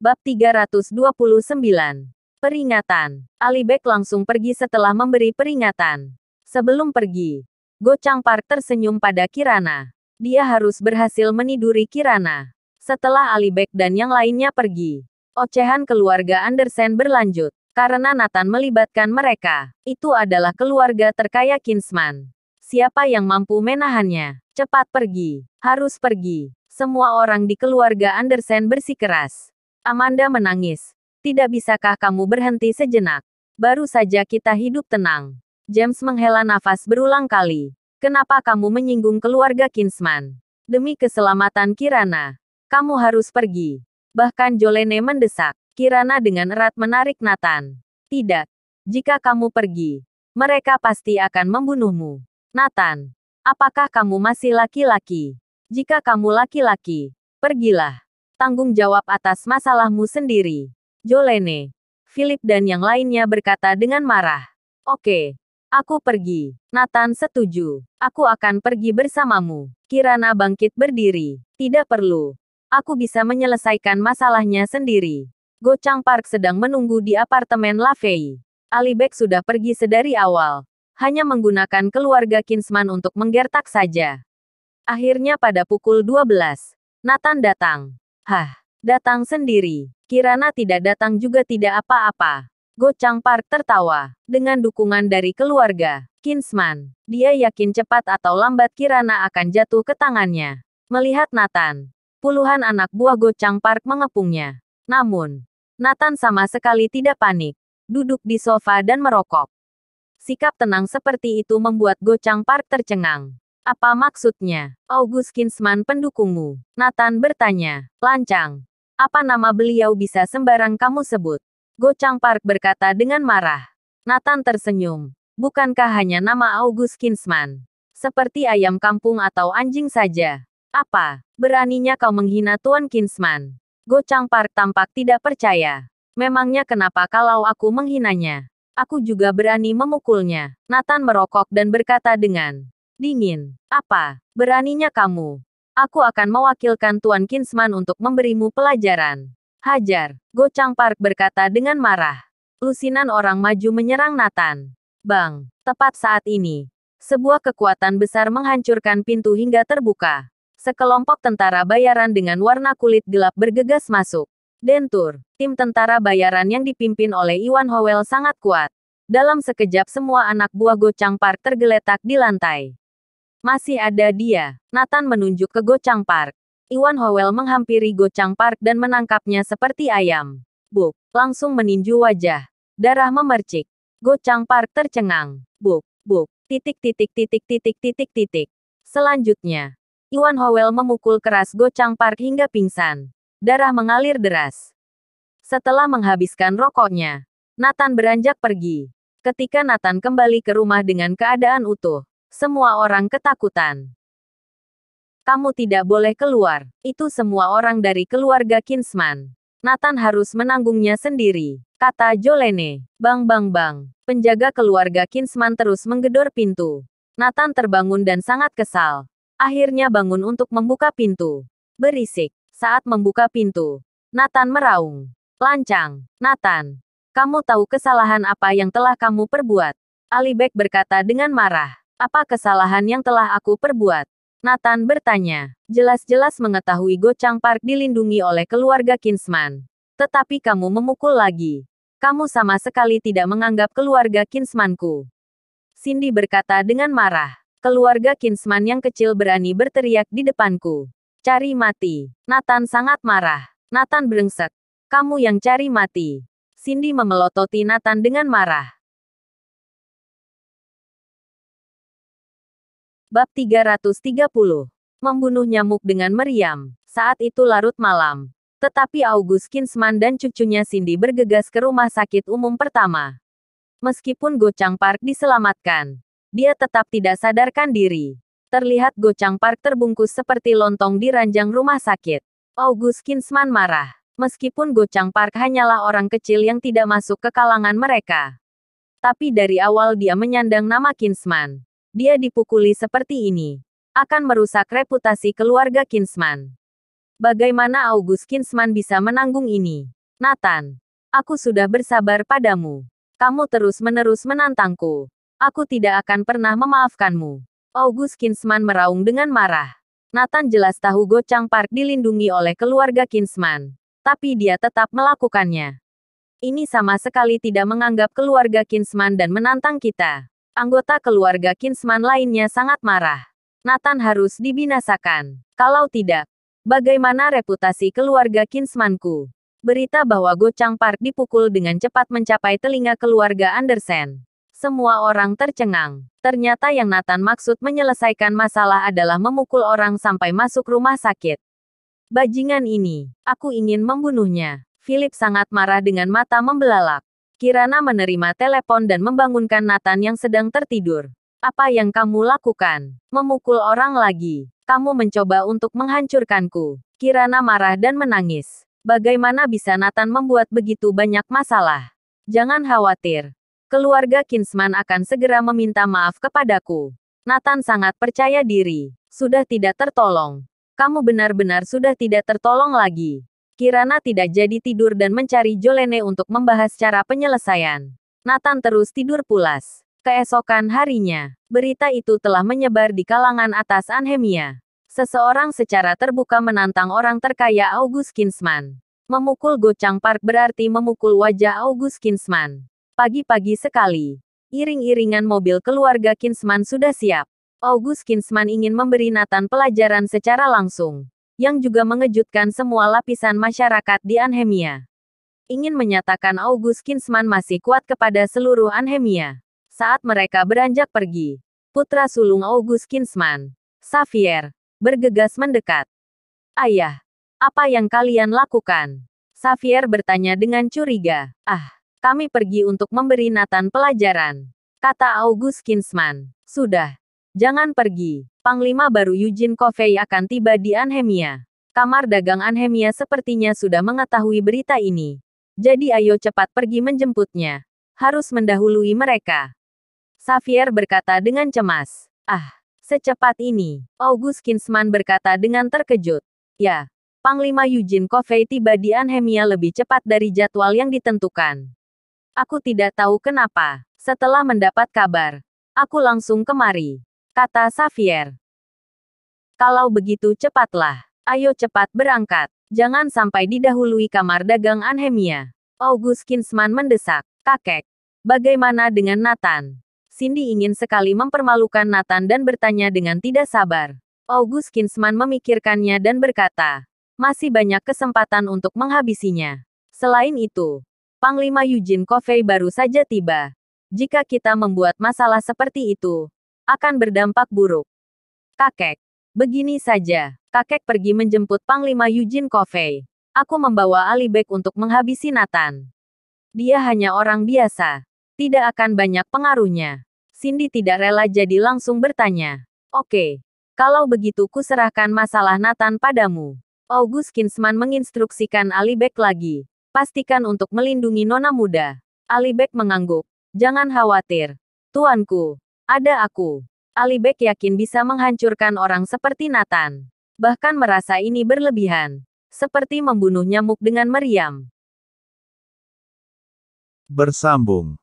Bab 329. Peringatan. Ali Bek langsung pergi setelah memberi peringatan. Sebelum pergi, Go Chang Park tersenyum pada Kirana. Dia harus berhasil meniduri Kirana. Setelah Ali Bek dan yang lainnya pergi, ocehan keluarga Andersen berlanjut. Karena Nathan melibatkan mereka. Itu adalah keluarga terkaya Kinsman. Siapa yang mampu menahannya? Cepat pergi. Harus pergi. Semua orang di keluarga Andersen bersikeras. Amanda menangis. Tidak bisakah kamu berhenti sejenak? Baru saja kita hidup tenang. James menghela nafas berulang kali. Kenapa kamu menyinggung keluarga Kinsman? Demi keselamatan Kirana, kamu harus pergi. Bahkan Jolene mendesak. Kirana dengan erat menarik Nathan. Tidak. Jika kamu pergi, mereka pasti akan membunuhmu. Nathan, apakah kamu masih laki-laki? Jika kamu laki-laki, pergilah. Tanggung jawab atas masalahmu sendiri. Jolene, Philip dan yang lainnya berkata dengan marah. Oke, aku pergi. Nathan setuju. Aku akan pergi bersamamu. Kirana bangkit berdiri. Tidak perlu. Aku bisa menyelesaikan masalahnya sendiri. Go Chang Park sedang menunggu di apartemen Lafay. Ali Bek sudah pergi sedari awal. Hanya menggunakan keluarga Kinsman untuk menggertak saja. Akhirnya pada pukul 12, Nathan datang. Hah, datang sendiri. Kirana tidak datang juga tidak apa-apa. Go Chang Park tertawa. Dengan dukungan dari keluarga Kinsman, dia yakin cepat atau lambat Kirana akan jatuh ke tangannya. Melihat Nathan, puluhan anak buah Go Chang Park mengepungnya. Namun, Nathan sama sekali tidak panik. Duduk di sofa dan merokok. Sikap tenang seperti itu membuat Go Chang Park tercengang. Apa maksudnya? August Kinsman pendukungmu? Nathan bertanya. Lancang. Apa nama beliau bisa sembarang kamu sebut? Go Chang Park berkata dengan marah. Nathan tersenyum. Bukankah hanya nama August Kinsman? Seperti ayam kampung atau anjing saja. Apa? Beraninya kau menghina Tuan Kinsman? Go Chang Park tampak tidak percaya. Memangnya kenapa kalau aku menghinanya? Aku juga berani memukulnya. Nathan merokok dan berkata dengan dingin. Apa? Beraninya kamu? Aku akan mewakilkan Tuan Kinsman untuk memberimu pelajaran. Hajar. Go Chang Park berkata dengan marah. Lusinan orang maju menyerang Nathan. Bang. Tepat saat ini, sebuah kekuatan besar menghancurkan pintu hingga terbuka. Sekelompok tentara bayaran dengan warna kulit gelap bergegas masuk. Dentur. Tim tentara bayaran yang dipimpin oleh Iwan Howell sangat kuat. Dalam sekejap semua anak buah Go Chang Park tergeletak di lantai. Masih ada dia. Nathan menunjuk ke Go Chang Park. Iwan Howell menghampiri Go Chang Park dan menangkapnya seperti ayam. Buk. Langsung meninju wajah. Darah memercik. Go Chang Park tercengang. Buk. Buk. Titik titik titik titik titik titik. Selanjutnya, Iwan Howell memukul keras Go Chang Park hingga pingsan. Darah mengalir deras. Setelah menghabiskan rokoknya, Nathan beranjak pergi. Ketika Nathan kembali ke rumah dengan keadaan utuh, semua orang ketakutan. Kamu tidak boleh keluar. Itu semua orang dari keluarga Kinsman. Nathan harus menanggungnya sendiri, kata Jolene. Bang bang bang. Penjaga keluarga Kinsman terus menggedor pintu. Nathan terbangun dan sangat kesal. Akhirnya bangun untuk membuka pintu. Berisik. Saat membuka pintu, Nathan meraung. Lancang. Nathan. Kamu tahu kesalahan apa yang telah kamu perbuat? Ali Bek berkata dengan marah. Apa kesalahan yang telah aku perbuat? Nathan bertanya. Jelas-jelas mengetahui Go Chang Park dilindungi oleh keluarga Kinsman. Tetapi kamu memukul lagi. Kamu sama sekali tidak menganggap keluarga Kinsmanku. Cindy berkata dengan marah. Keluarga Kinsman yang kecil berani berteriak di depanku. Cari mati. Nathan sangat marah. Nathan brengsek. Kamu yang cari mati. Cindy memelototi Nathan dengan marah. Bab 330. Membunuh nyamuk dengan meriam. Saat itu larut malam. Tetapi August Kinsman dan cucunya Cindy bergegas ke rumah sakit umum pertama. Meskipun Go Chang Park diselamatkan, dia tetap tidak sadarkan diri. Terlihat Go Chang Park terbungkus seperti lontong di ranjang rumah sakit. August Kinsman marah. Meskipun Go Chang Park hanyalah orang kecil yang tidak masuk ke kalangan mereka. Tapi dari awal dia menyandang nama Kinsman. Dia dipukuli seperti ini. Akan merusak reputasi keluarga Kinsman. Bagaimana August Kinsman bisa menanggung ini? Nathan, aku sudah bersabar padamu. Kamu terus-menerus menantangku. Aku tidak akan pernah memaafkanmu. August Kinsman meraung dengan marah. Nathan jelas tahu Go Chang Park dilindungi oleh keluarga Kinsman. Tapi dia tetap melakukannya. Ini sama sekali tidak menganggap keluarga Kinsman dan menantang kita. Anggota keluarga Kinsman lainnya sangat marah. Nathan harus dibinasakan. Kalau tidak, bagaimana reputasi keluarga Kinsmanku? Berita bahwa Go Chang Park dipukul dengan cepat mencapai telinga keluarga Andersen. Semua orang tercengang. Ternyata yang Nathan maksud menyelesaikan masalah adalah memukul orang sampai masuk rumah sakit. Bajingan ini, aku ingin membunuhnya. Philip sangat marah dengan mata membelalak. Kirana menerima telepon dan membangunkan Nathan yang sedang tertidur. Apa yang kamu lakukan? Memukul orang lagi. Kamu mencoba untuk menghancurkanku. Kirana marah dan menangis. Bagaimana bisa Nathan membuat begitu banyak masalah? Jangan khawatir. Keluarga Kinsman akan segera meminta maaf kepadaku. Nathan sangat percaya diri. Sudah tidak tertolong. Kamu benar-benar sudah tidak tertolong lagi. Kirana tidak jadi tidur dan mencari Jolene untuk membahas cara penyelesaian. Nathan terus tidur pulas. Keesokan harinya, berita itu telah menyebar di kalangan atas Anhemia. Seseorang secara terbuka menantang orang terkaya August Kinsman. Memukul Go Chang Park berarti memukul wajah August Kinsman. Pagi-pagi sekali, iring-iringan mobil keluarga Kinsman sudah siap. August Kinsman ingin memberi Nathan pelajaran secara langsung, yang juga mengejutkan semua lapisan masyarakat di Anhemia. Ingin menyatakan August Kinsman masih kuat kepada seluruh Anhemia. Saat mereka beranjak pergi, putra sulung August Kinsman, Xavier, bergegas mendekat. Ayah, apa yang kalian lakukan? Xavier bertanya dengan curiga. Kami pergi untuk memberi Nathan pelajaran, kata August Kinsman. Sudah, jangan pergi. Panglima baru Eugene Covey akan tiba di Anhemia. Kamar dagang Anhemia sepertinya sudah mengetahui berita ini. Jadi ayo cepat pergi menjemputnya. Harus mendahului mereka. Xavier berkata dengan cemas. Secepat ini, August Kinsman berkata dengan terkejut. Ya, Panglima Eugene Covey tiba di Anhemia lebih cepat dari jadwal yang ditentukan. Aku tidak tahu kenapa. Setelah mendapat kabar, aku langsung kemari, kata Xavier. Kalau begitu cepatlah. Ayo cepat berangkat. Jangan sampai didahului kamar dagang Anhemia. August Kinsman mendesak. Kakek, bagaimana dengan Nathan? Cindy ingin sekali mempermalukan Nathan dan bertanya dengan tidak sabar. August Kinsman memikirkannya dan berkata, masih banyak kesempatan untuk menghabisinya. Selain itu, Panglima Eugene Covey baru saja tiba. Jika kita membuat masalah seperti itu, akan berdampak buruk. Kakek, begini saja. Kakek pergi menjemput Panglima Eugene Covey. Aku membawa Alibek untuk menghabisi Nathan. Dia hanya orang biasa. Tidak akan banyak pengaruhnya. Cindy tidak rela jadi langsung bertanya. Oke. Kalau begitu kuserahkan masalah Nathan padamu. August Kinsman menginstruksikan Alibek lagi. Pastikan untuk melindungi nona muda. Alibek mengangguk. Jangan khawatir. Tuanku. Ada aku. Alibek yakin bisa menghancurkan orang seperti Nathan. Bahkan merasa ini berlebihan. Seperti membunuh nyamuk dengan meriam. Bersambung.